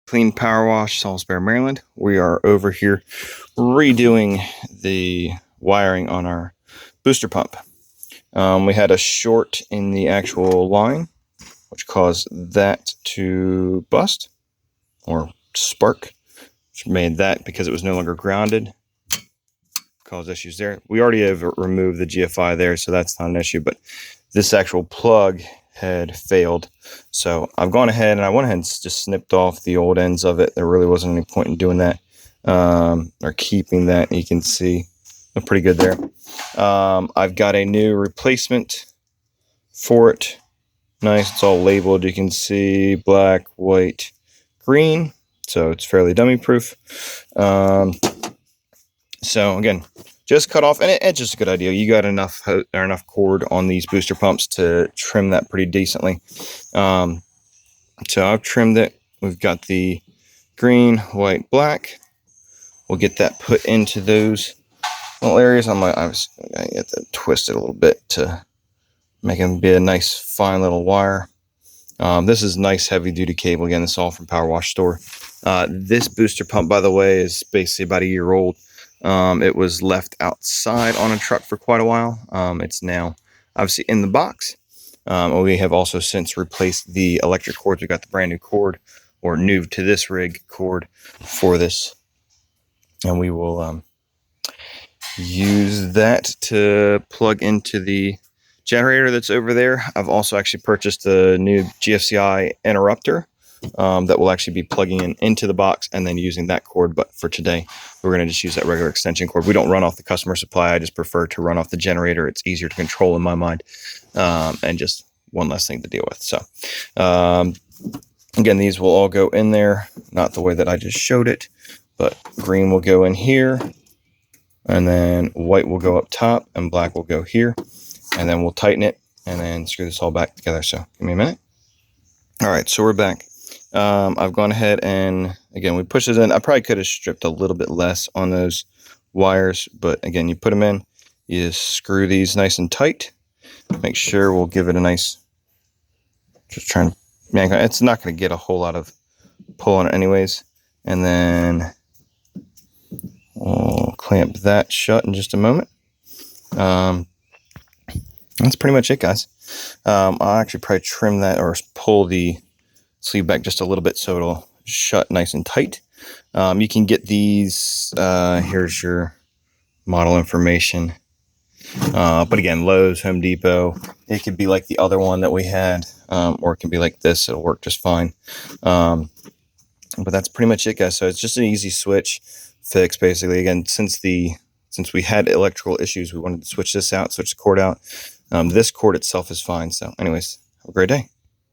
Clean Power Wash, Salisbury, Maryland. We are over here redoing the wiring on our booster pump. We had a short in the actual line, which caused that to bust or spark, which made that, because it was no longer grounded, cause issues there. We already have removed the GFI there, so that's not an issue, but this actual plug had failed. So I've gone ahead and I went ahead and just snipped off the old ends of it. There really wasn't any point in doing that, or keeping that. You can see they're pretty good there. I've got a new replacement for it. Nice, it's all labeled. You can see black, white, green. So it's fairly dummy proof. So again, just cut off, and it's just a good idea. You got enough cord on these booster pumps to trim that pretty decently. So I've trimmed it. We've got the green, white, black. We'll get that put into those little areas. I was gonna get to twist it a little bit to make them be a nice fine little wire. This is nice heavy duty cable. Again, this is all from Power Wash Store. This booster pump, by the way, is basically about a year old. It was left outside on a truck for quite a while. It's now obviously in the box. We have also since replaced the electric cords. We got the brand new cord, or new to this rig cord, for this, and we will use that to plug into the generator that's over there. I've also actually purchased a new GFCI interrupter that will actually be plugging into the box and then using that cord. But for today, we're going to just use that regular extension cord. We don't run off the customer supply. I just prefer to run off the generator. It's easier to control in my mind, and just one less thing to deal with. So again, these will all go in there, not the way that I just showed it, but green will go in here, and then white will go up top, and black will go here, and then we'll tighten it and then screw this all back together. So give me a minute. All right, so we're back. I've gone ahead and, again, we push it in. I probably could have stripped a little bit less on those wires, but again, you put them in, you screw these nice and tight. Make sure we'll give it a nice, just trying to, man, it's not going to get a whole lot of pull on it anyways. And then we'll clamp that shut in just a moment. That's pretty much it, guys. I'll actually probably trim that, or pull the sleeve back just a little bit so it'll shut nice and tight. You can get these, here's your model information. But again, Lowe's, Home Depot. It could be like the other one that we had, or it can be like this. It'll work just fine. But that's pretty much it, guys. So it's just an easy switch fix, basically. Again, since we had electrical issues, we wanted to switch this out, switch the cord out. This cord itself is fine. So anyways, have a great day.